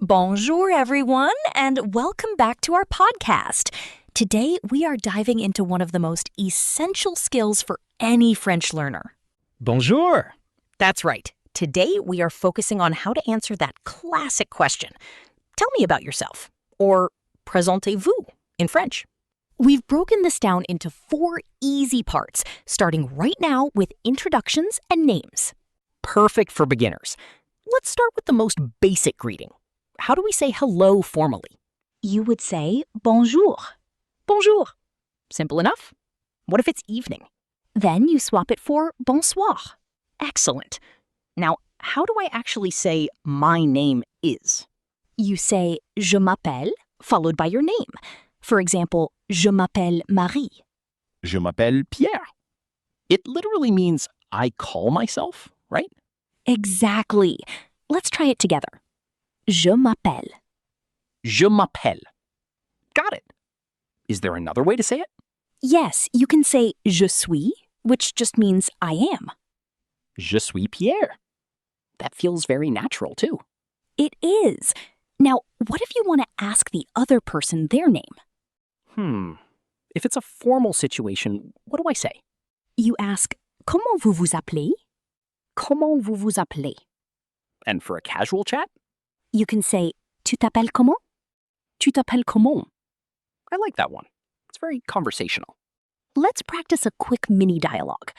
Bonjour, everyone, and welcome back to our podcast. Today, we are diving into one of the most essential skills for any French learner. Bonjour. That's right. Today, we are focusing on how to answer that classic question. Tell me about yourself, or présentez-vous in French. We've broken this down into 4 easy parts, starting right now with introductions and names. Perfect for beginners. Let's start with the most basic greeting. How do we say hello formally? You would say bonjour. Bonjour. Simple enough. What if it's evening? Then you swap it for bonsoir. Excellent. Now, how do I actually say my name is? You say je m'appelle, followed by your name. For example, je m'appelle Marie. Je m'appelle Pierre. It literally means I call myself, right? Exactly. Let's try it together. Je m'appelle. Je m'appelle. Got it. Is there another way to say it? Yes, you can say je suis, which just means I am. Je suis Pierre. That feels very natural, too. It is. Now, what if you want to ask the other person their name? If it's a formal situation, what do I say? You ask, comment vous vous appelez? Comment vous vous appelez? And for a casual chat? You can say, tu t'appelles comment? Tu t'appelles comment? I like that one. It's very conversational. Let's practice a quick mini dialogue.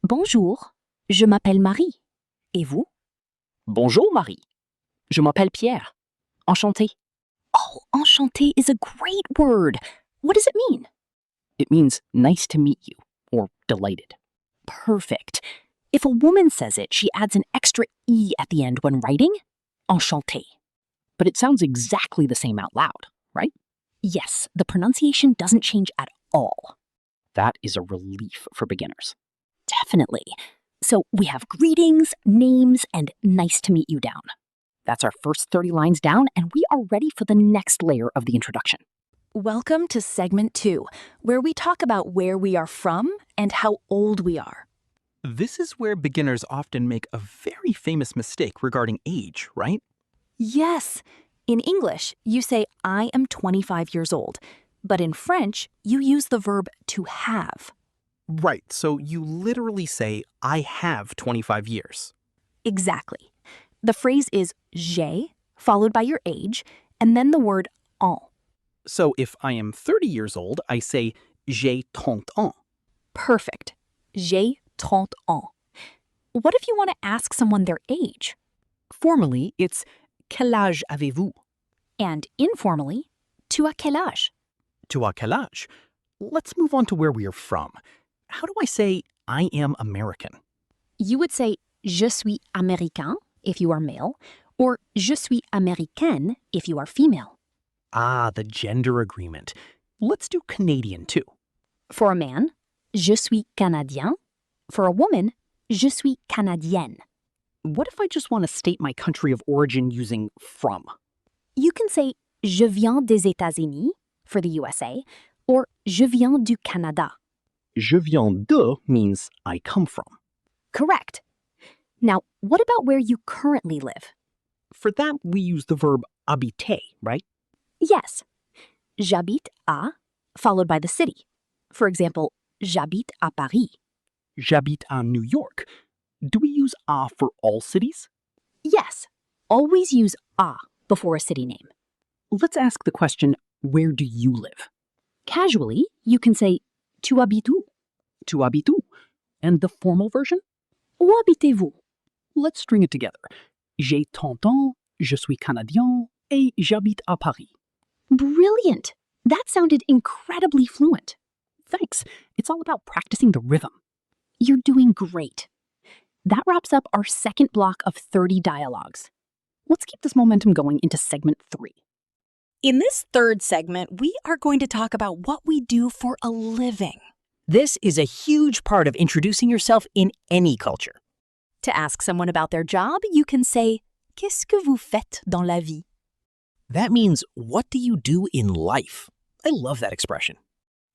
Bonjour, je m'appelle Marie. Et vous? Bonjour, Marie. Je m'appelle Pierre. Enchanté. Oh, enchanté is a great word. What does it mean? It means nice to meet you, or delighted. Perfect. If a woman says it, she adds an extra E at the end when writing. Enchanté. But it sounds exactly the same out loud, right? Yes, the pronunciation doesn't change at all. That is a relief for beginners. Definitely. So we have greetings, names, and nice to meet you down. That's our first 30 lines down, and we are ready for the next layer of the introduction. Welcome to segment 2, where we talk about where we are from and how old we are. This is where beginners often make a very famous mistake regarding age, right? Yes. In English, you say, I am 25 years old. But in French, you use the verb to have. Right, so you literally say, I have 25 years. Exactly. The phrase is j'ai, followed by your age, and then the word en. So if I am 30 years old, I say, j'ai 30 ans. Perfect. J'ai 30 ans. What if you want to ask someone their age? Formally, it's quel âge avez-vous? And informally, tu as quel âge? Tu as quel âge? Let's move on to where we are from. How do I say, I am American? You would say, je suis américain, if you are male, or je suis américaine, if you are female. Ah, the gender agreement. Let's do Canadian, too. For a man, je suis canadien. For a woman, je suis canadienne. What if I just want to state my country of origin using from? You can say, je viens des États-Unis, for the USA, or je viens du Canada. Je viens de means I come from. Correct. Now, what about where you currently live? For that, we use the verb habiter, right? Yes. J'habite à, followed by the city. For example, j'habite à Paris. J'habite à New York. Do we use à for all cities? Yes. Always use à before a city name. Let's ask the question, where do you live? Casually, you can say, tu habites où? Tu habites où? And the formal version? Où habitez-vous? Let's string it together. J'ai 30 ans, je suis canadien, et j'habite à Paris. Brilliant! That sounded incredibly fluent. Thanks. It's all about practicing the rhythm. You're doing great. That wraps up our second block of 30 dialogues. Let's keep this momentum going into segment 3. In this third segment, we are going to talk about what we do for a living. This is a huge part of introducing yourself in any culture. To ask someone about their job, you can say, qu'est-ce que vous faites dans la vie? That means, what do you do in life? I love that expression.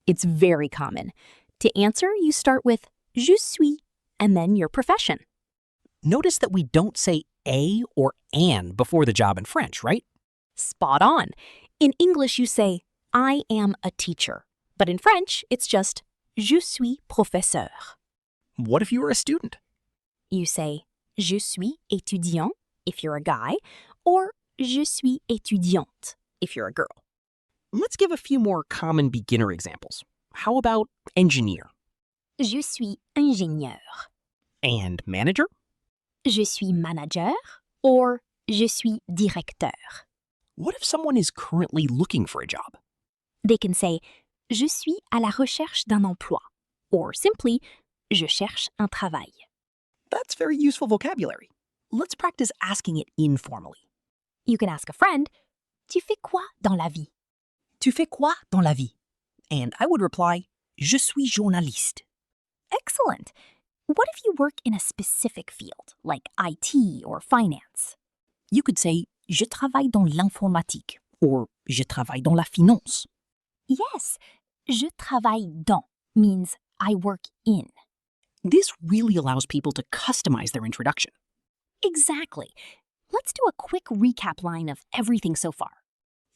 It's very common. To answer, you start with je suis, and then your profession. Notice that we don't say a or an before the job in French, right? Spot on. In English, you say, I am a teacher. But in French, it's just, je suis professeur. What if you were a student? You say, je suis étudiant if you're a guy, or je suis étudiante if you're a girl. Let's give a few more common beginner examples. How about engineer? Je suis ingénieur. And manager? Je suis manager, or je suis directeur. What if someone is currently looking for a job? They can say, je suis à la recherche d'un emploi, or simply, je cherche un travail. That's very useful vocabulary. Let's practice asking it informally. You can ask a friend, tu fais quoi dans la vie? Tu fais quoi dans la vie? And I would reply, je suis journaliste. Excellent. What if you work in a specific field, like IT or finance? You could say, je travaille dans l'informatique, or je travaille dans la finance. Yes, je travaille dans means I work in. This really allows people to customize their introduction. Exactly. Let's do a quick recap line of everything so far.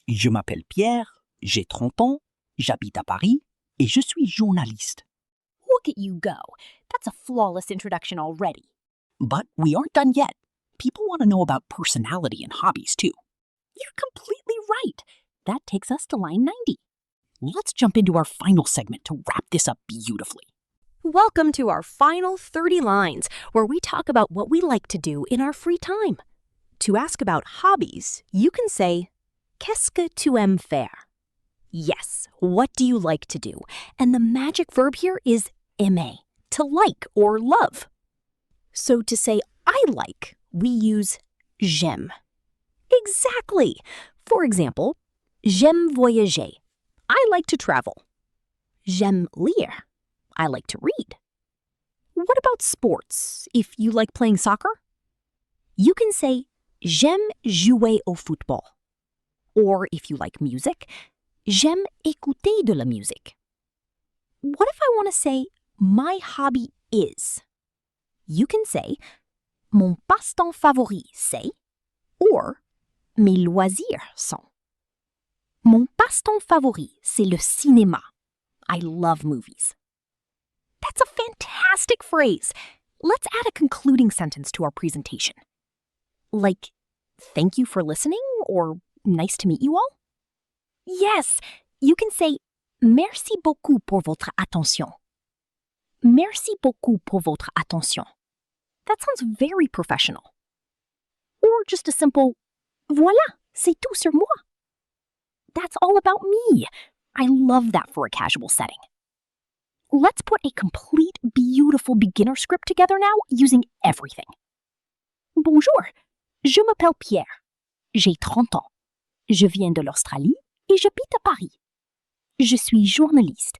Je m'appelle Pierre, j'ai 30 ans, j'habite à Paris, et je suis journaliste. Look at you go. That's a flawless introduction already. But we aren't done yet. People want to know about personality and hobbies, too. You're completely right. That takes us to line 90. Let's jump into our final segment to wrap this up beautifully. Welcome to our final 30 lines, where we talk about what we like to do in our free time. To ask about hobbies, you can say, Qu'est-ce que tu aimes faire? Yes, what do you like to do? And the magic verb here is aimer, to like or love. So to say I like, we use j'aime. Exactly. For example, j'aime voyager. I like to travel. J'aime lire. I like to read. What about sports, if you like playing soccer? You can say j'aime jouer au football. Or if you like music, j'aime écouter de la musique. What if I want to say my hobby is? You can say mon passe-temps favori c'est, or mes loisirs sont. Mon passe-temps favori, c'est le cinéma. I love movies. That's a fantastic phrase. Let's add a concluding sentence to our presentation. Like, thank you for listening, or nice to meet you all. Yes, you can say, merci beaucoup pour votre attention. Merci beaucoup pour votre attention. That sounds very professional. Or just a simple, voilà, c'est tout sur moi. That's all about me. I love that for a casual setting. Let's put a complete, beautiful beginner script together now using everything. Bonjour, je m'appelle Pierre. J'ai 30 ans. Je viens de l'Australie et j'habite à Paris. Je suis journaliste.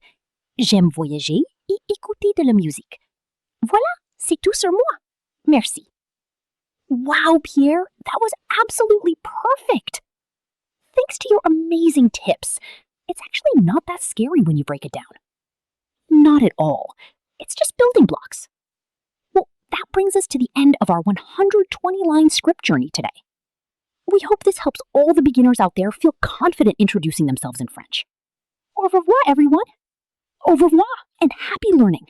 J'aime voyager et écouter de la musique. Voilà, c'est tout sur moi. Merci. Wow, Pierre, that was absolutely perfect. Thanks to your amazing tips. It's actually not that scary when you break it down. Not at all. It's just building blocks. Well, that brings us to the end of our 120-line script journey today. We hope this helps all the beginners out there feel confident introducing themselves in French. Au revoir, everyone. Au revoir, and happy learning.